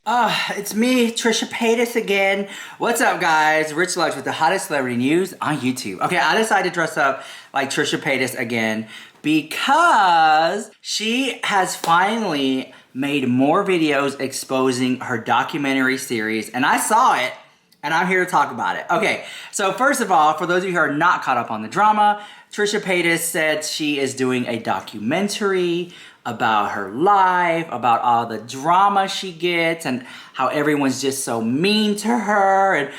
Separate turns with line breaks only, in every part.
It's me, Trisha Paytas again. What's up, guys? Rich Lux with the hottest celebrity news on YouTube. Okay, I decided to dress up like Trisha Paytas again because she has finally made more videos exposing her documentary series, and I saw it, and I'm here to talk about it. Okay, so first of all, for those of you who are not caught up on the drama, Trisha Paytas said she is doing a documentary about her life, about all the drama she gets, and how everyone's just so mean to her, and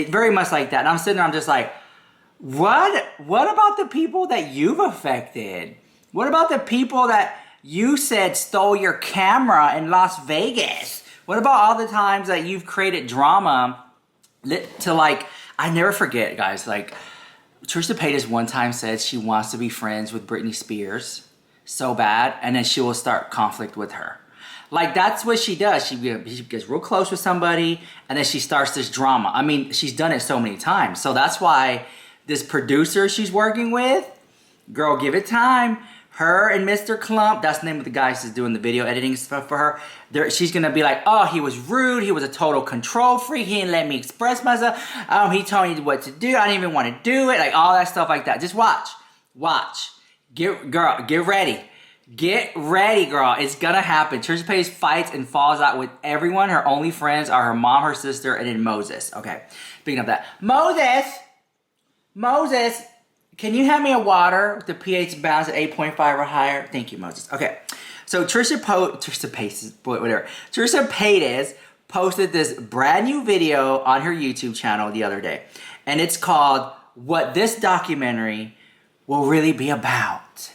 very much like that. And I'm sitting there, I'm just like, what about the people that you've affected? What about the people that you said stole your camera in Las Vegas? What about all the times that you've created drama to, like, I never forget, guys, like, Trisha Paytas one time said she wants to be friends with Britney Spears so bad, and then she will start conflict with her. Like, that's what she does. She gets real close with somebody, and then she starts this drama. I mean, she's done it so many times. So that's why this producer she's working with, girl, give it time. Her and Mr. Clump, that's the name of the guy who's doing the video editing stuff for her. She's gonna be like, oh, he was rude. He was a total control freak. He didn't let me express myself. He told me what to do. I didn't even want to do it. Like, all that stuff like that. Just watch. Get ready. Get ready, girl. It's gonna happen. Trisha Paytas fights and falls out with everyone. Her only friends are her mom, her sister, and then Moses. Okay, speaking of that. Moses, can you hand me a water with the pH balance at 8.5 or higher? Thank you, Moses. Okay, so Trisha Paytas posted this brand new video on her YouTube channel the other day. And it's called What This Documentary Will Really Be About.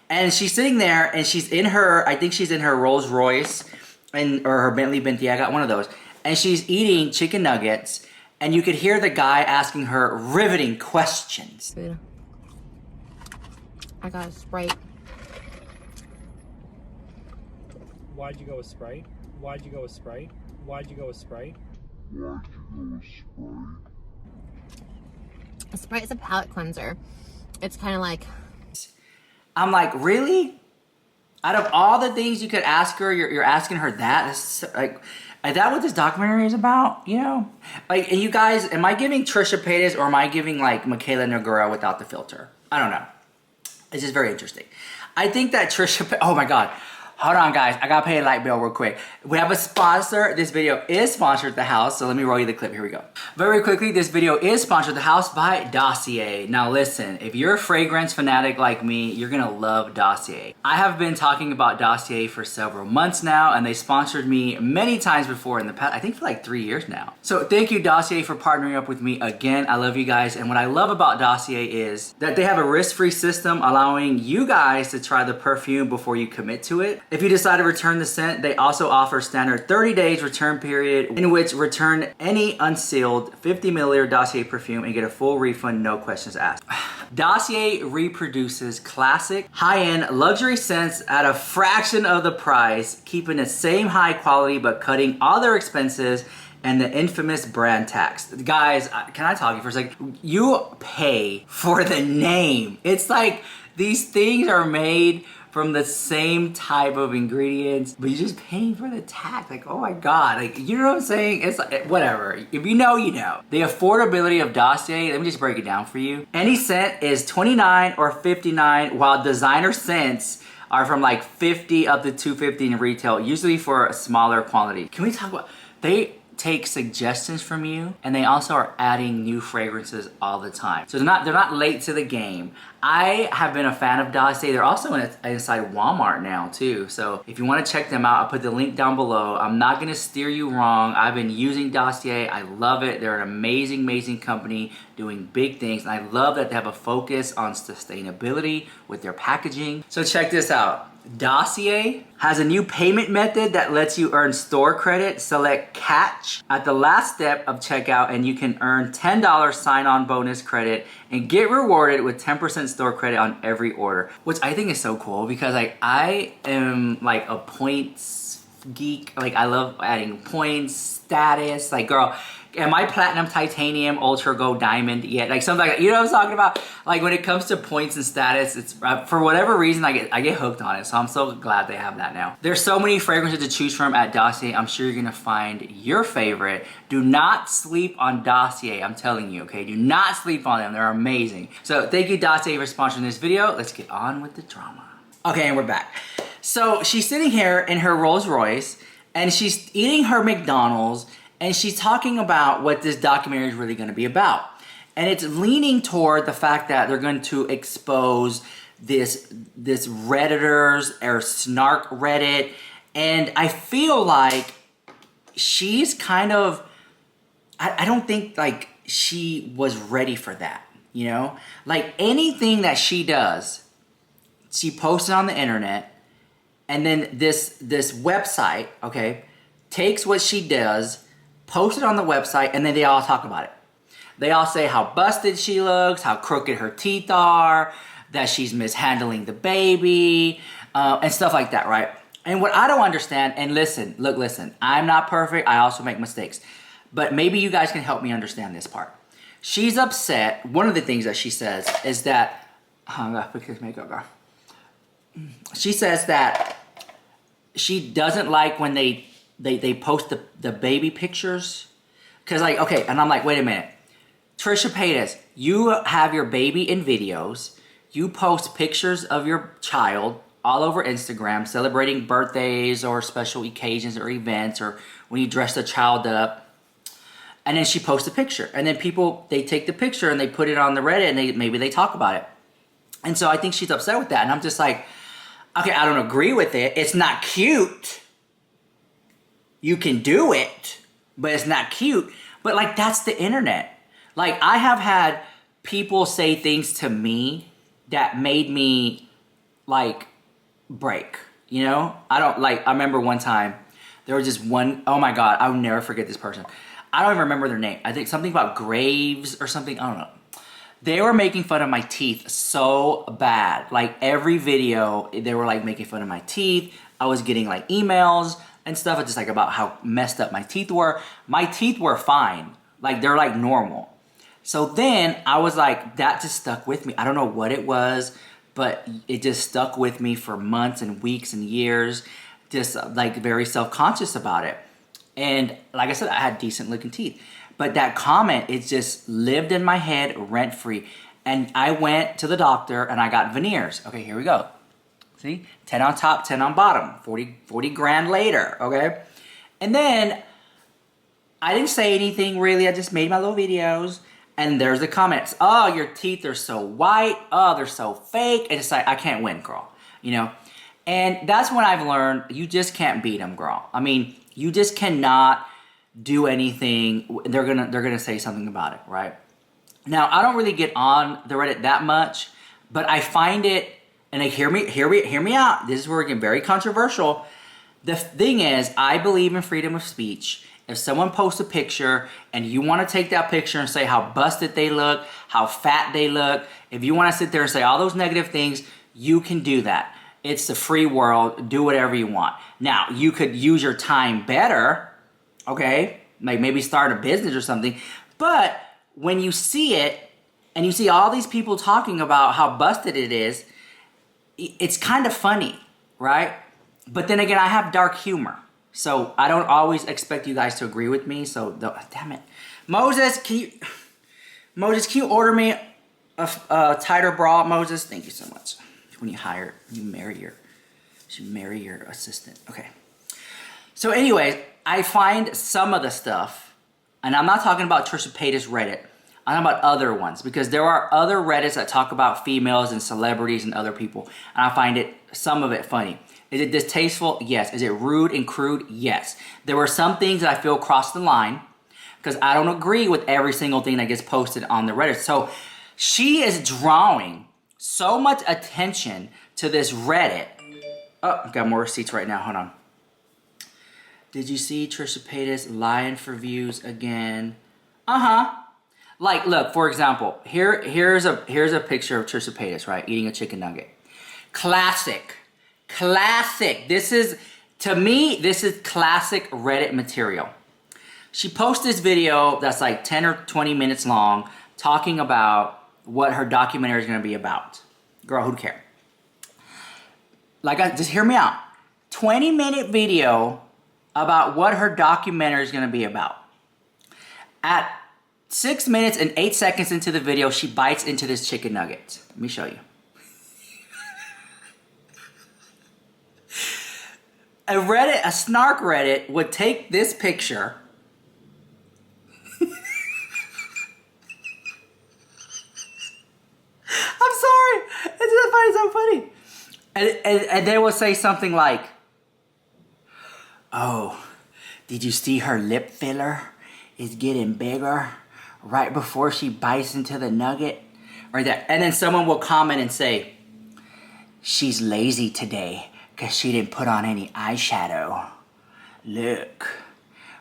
And she's sitting there, and she's in her, I think she's in her Rolls Royce, or her Bentley Bentayga, one of those. And she's eating chicken nuggets, and you could hear the guy asking her riveting questions.
I got a Sprite.
Why'd you go with Sprite? Why'd you go with Sprite? Why'd you go with Sprite?
Why'd you go with Sprite?
A Sprite is a palate cleanser. It's kind of like...
I'm like, really? Out of all the things you could ask her, you're asking her that? Is that what this documentary is about? You know? Like, and you guys, am I giving Trisha Paytas or am I giving, like, Michaela Nogueira without the filter? I don't know. It's just very interesting. I think that Trisha, oh my God. Hold on, guys. I gotta pay a light bill real quick. We have a sponsor. This video is sponsored at the house, so let me roll you the clip. Here we go. Very quickly, this video is sponsored at the house by Dossier. Now listen, if you're a fragrance fanatic like me, you're gonna love Dossier. I have been talking about Dossier for several months now, and they sponsored me many times before in the past, I think for like 3 years now. So thank you, Dossier, for partnering up with me again. I love you guys, and what I love about Dossier is that they have a risk-free system allowing you guys to try the perfume before you commit to it. If you decide to return the scent, they also offer standard 30 days return period in which return any unsealed 50 milliliter Dossier perfume and get a full refund, no questions asked. Dossier reproduces classic, high-end luxury scents at a fraction of the price, keeping the same high quality but cutting all their expenses and the infamous brand tax. Guys, can I talk to you for a second? You pay for the name. It's like these things are made from the same type of ingredients, but you're just paying for the tax. Like, oh my God, like, you know what I'm saying? It's like, whatever. If you know, you know. The affordability of Dossier, let me just break it down for you. Any scent is $29 or $59, while designer scents are from like $50 up to $250 in retail, usually for a smaller quantity. Can we talk about, they take suggestions from you, and they also are adding new fragrances all the time. So they're not late to the game. I have been a fan of Dossier. They're also inside Walmart now too. So if you want to check them out, I'll put the link down below. I'm not gonna steer you wrong. I've been using Dossier. I love it. They're an amazing, amazing company doing big things. And I love that they have a focus on sustainability with their packaging. So check this out. Dossier has a new payment method that lets you earn store credit. Select Catch at the last step of checkout and you can earn $10 sign-on bonus credit and get rewarded with 10% store credit on every order, which I think is so cool because like I am like a points geek. Like, I love adding points, status. Like, girl, am I platinum, titanium, ultra, gold, diamond yet? Like, something like that. You know what I'm talking about? Like, when it comes to points and status, it's for whatever reason I get hooked on it. So I'm so glad they have that now. There's so many fragrances to choose from at Dossier. I'm sure you're gonna find your favorite. Do not sleep on Dossier. I'm telling you, okay? Do not sleep on them. They're amazing. So thank you, Dossier, for sponsoring this video. Let's get on with the drama. Okay, and we're back. So she's sitting here in her Rolls Royce, and she's eating her McDonald's, and she's talking about what this documentary is really going to be about. And it's leaning toward the fact that they're going to expose this Redditors or snark Reddit. And I feel like she's kind of, I don't think like she was ready for that, you know? Like anything that she does, she posts it on the internet, and then this website, okay, takes what she does, post it on the website, and then they all talk about it. They all say how busted she looks, how crooked her teeth are, that she's mishandling the baby, and stuff like that, right? And what I don't understand, and listen, I'm not perfect, I also make mistakes, but maybe you guys can help me understand this part. She's upset. One of the things that she says is that, I gotta fix this makeup, girl. She says that she doesn't like when they post the baby pictures. Because like, okay, and I'm like, wait a minute. Trisha Paytas, you have your baby in videos. You post pictures of your child all over Instagram, celebrating birthdays or special occasions or events, or when you dress the child up. And then she posts a picture. And then people, they take the picture and they put it on the Reddit, and maybe they talk about it. And so I think she's upset with that. And I'm just like, okay, I don't agree with it. It's not cute. You can do it, but it's not cute. But like, that's the internet. Like, I have had people say things to me that made me like break, you know? I remember one time there was just one, oh my God, I'll never forget this person. I don't even remember their name. I think something about Graves or something, I don't know. They were making fun of my teeth so bad. Like every video, they were like making fun of my teeth. I was getting like emails and stuff just like about how messed up my teeth were. My teeth were fine. Like they're like normal. So then I was like, that just stuck with me. I don't know what it was, but it just stuck with me for months and weeks and years. Just like very self-conscious about it. And like I said, I had decent looking teeth. But that comment, it just lived in my head rent-free. And I went to the doctor and I got veneers. Okay, here we go. See? 10 on top, 10 on bottom. 40 grand later, okay? And then I didn't say anything really. I just made my little videos. And there's the comments. Oh, your teeth are so white. Oh, they're so fake. And it's like, I can't win, girl. You know? And that's when I've learned you just can't beat them, girl. I mean, you just cannot do anything. They're gonna say something about it, right? Now, I don't really get on the Reddit that much, but I find it, and hear me out. This is where we get very controversial. The thing is, I believe in freedom of speech. If someone posts a picture and you want to take that picture and say how busted they look, how fat they look, if you want to sit there and say all those negative things, you can do that. It's the free world. Do whatever you want. Now, you could use your time better. Okay, like maybe start a business or something. But when you see it and you see all these people talking about how busted it is, it's kind of funny, right? But then again, I have dark humor. So I don't always expect you guys to agree with me. So, damn it. Moses, can you order me a tighter bra, Moses? Thank you so much. When you marry your assistant. Okay. So anyways, I find some of the stuff, and I'm not talking about Trisha Paytas Reddit, I'm talking about other ones, because there are other Reddits that talk about females and celebrities and other people, and I find some of it funny. Is it distasteful? Yes. Is it rude and crude? Yes. There were some things that I feel crossed the line, because I don't agree with every single thing that gets posted on the Reddit. So she is drawing so much attention to this Reddit. Oh, I've got more receipts right now. Hold on. Did you see Trisha Paytas lying for views again? Like, look, for example, here's a picture of Trisha Paytas, right, eating a chicken nugget. Classic. This is To me, this is classic Reddit material. She posts this video that's like 10 or 20 minutes long talking about what her documentary is going to be about. Girl, who'd care? Just hear me out. 20-minute video about what her documentary is going to be about. At 6 minutes and 8 seconds into the video, she bites into this chicken nugget. Let me show you. A snark Reddit would take this picture I'm sorry. It's so funny. And they will say something like, oh, did you see her lip filler is getting bigger right before she bites into the nugget? Right there. And then someone will comment and say, she's lazy today because she didn't put on any eyeshadow. Look.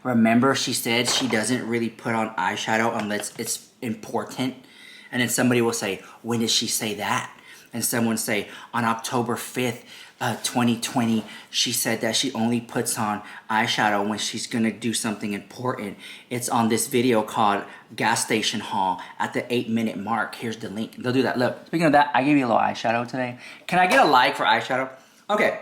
Remember she said she doesn't really put on eyeshadow unless it's important? And then somebody will say, when did she say that? And someone say, on October 5th, 2020, she said that she only puts on eyeshadow when she's gonna do something important. It's on this video called Gas Station Haul at the 8-minute mark. Here's the link. They'll do that. Look, speaking of that, I gave you a little eyeshadow today. Can I get a like for eyeshadow? Okay,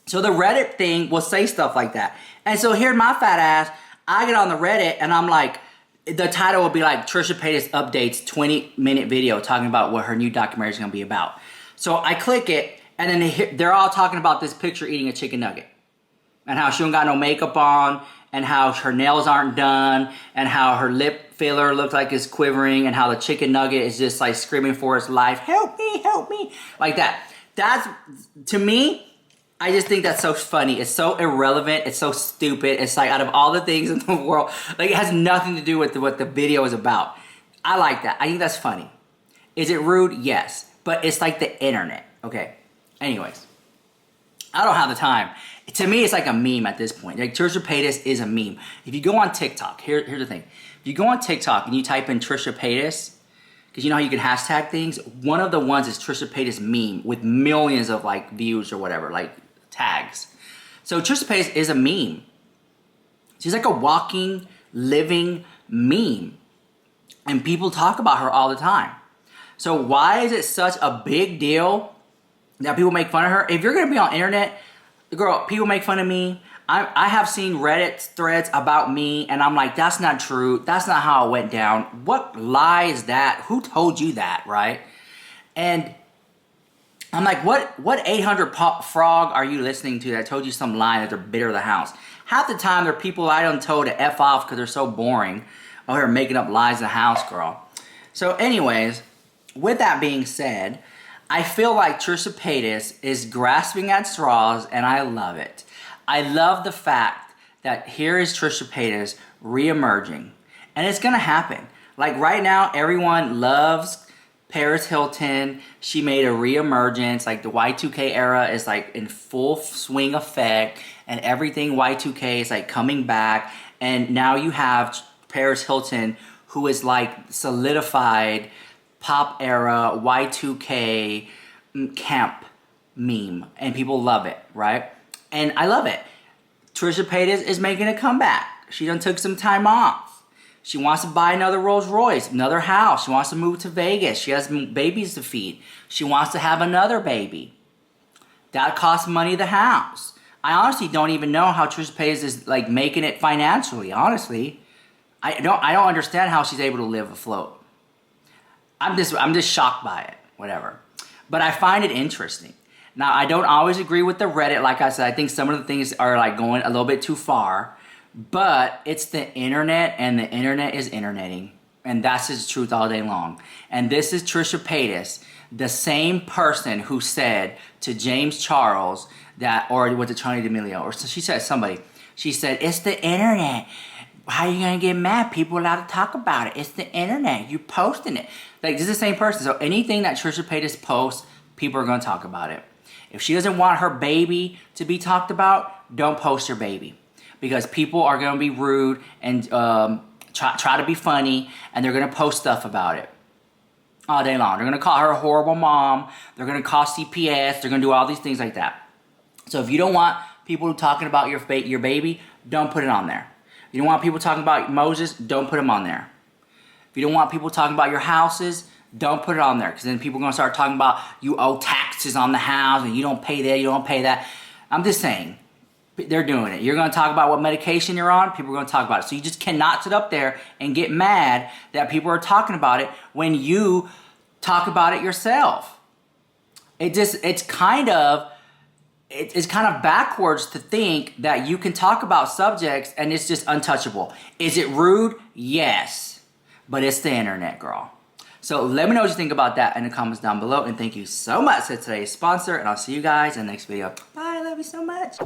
so the Reddit thing will say stuff like that. And so here's my fat ass. I get on the Reddit and I'm like, the title will be like Trisha Paytas updates 20-minute video talking about what her new documentary is going to be about. So I click it, and then they're all talking about this picture eating a chicken nugget. And how she don't got no makeup on, and how her nails aren't done, and how her lip filler looks like it's quivering, and how the chicken nugget is just like screaming for its life, help me, like that. That's, to me, I just think that's so funny. It's so irrelevant. It's so stupid. It's like out of all the things in the world, like it has nothing to do with what the video is about. I like that. I think that's funny. Is it rude? Yes. But it's like the internet. Okay. Anyways. I don't have the time. To me, it's like a meme at this point. Like Trisha Paytas is a meme. If you go on TikTok, here's the thing. If you go on TikTok and you type in Trisha Paytas, because you know how you can hashtag things? One of the ones is Trisha Paytas meme with millions of like views or whatever. Like tags. So Trisha Paytas is a meme. She's like a walking, living meme. And people talk about her all the time. So why is it such a big deal that people make fun of her? If you're going to be on internet, girl, people make fun of me. I have seen Reddit threads about me, and I'm like, that's not true. That's not how it went down. What lie is that? Who told you that, right? And I'm like, what 800 frog are you listening to that told you some lie that they're bitter of the house? Half the time, there are people I done told to F off because they're so boring. Oh, they're making up lies in the house, girl. So anyways, with that being said, I feel like Trisha Paytas is grasping at straws, and I love it. I love the fact that here is Trisha Paytas re-emerging. And it's going to happen. Like right now, everyone loves Paris Hilton. She made a re-emergence. Like the Y2K era is like in full swing effect. And everything Y2K is like coming back. And now you have Paris Hilton, who is like solidified pop era Y2K camp meme. And people love it, right? And I love it. Trisha Paytas is making a comeback. She done took some time off. She wants to buy another Rolls Royce, another house. She wants to move to Vegas. She has babies to feed. She wants to have another baby. That costs money, the house. I honestly don't even know how Trisha Paytas is like making it financially, honestly. I don't understand how she's able to live afloat. I'm just shocked by it, whatever. But I find it interesting. Now, I don't always agree with the Reddit. Like I said, I think some of the things are like going a little bit too far. But it's the internet, and the internet is interneting. And that's his truth all day long. And this is Trisha Paytas, the same person who said to James Charles that, or was it Tony D'Amelio, or she said somebody, she said, it's the internet. How are you going to get mad? People are allowed to talk about it. It's the internet. You're posting it. Like, this is the same person. So anything that Trisha Paytas posts, people are going to talk about it. If she doesn't want her baby to be talked about, don't post her baby. Because people are going to be rude and try to be funny, and they're going to post stuff about it all day long. They're going to call her a horrible mom. They're going to call CPS. They're going to do all these things like that. So if you don't want people talking about your baby, don't put it on there. If you don't want people talking about Moses, don't put him on there. If you don't want people talking about your houses, don't put it on there, because then people are going to start talking about you owe taxes on the house and you don't pay that, you don't pay that. I'm just saying, they're doing it. You're going to talk about what medication you're on, people are going to talk about it. So you just cannot sit up there and get mad that people are talking about it when you talk about it yourself. It's kind of backwards to think that you can talk about subjects and it's just untouchable. Is it rude? Yes. But it's the internet, girl. So let me know what you think about that in the comments down below. And thank you so much to today's sponsor. And I'll see you guys in the next video. Bye. I love you so much.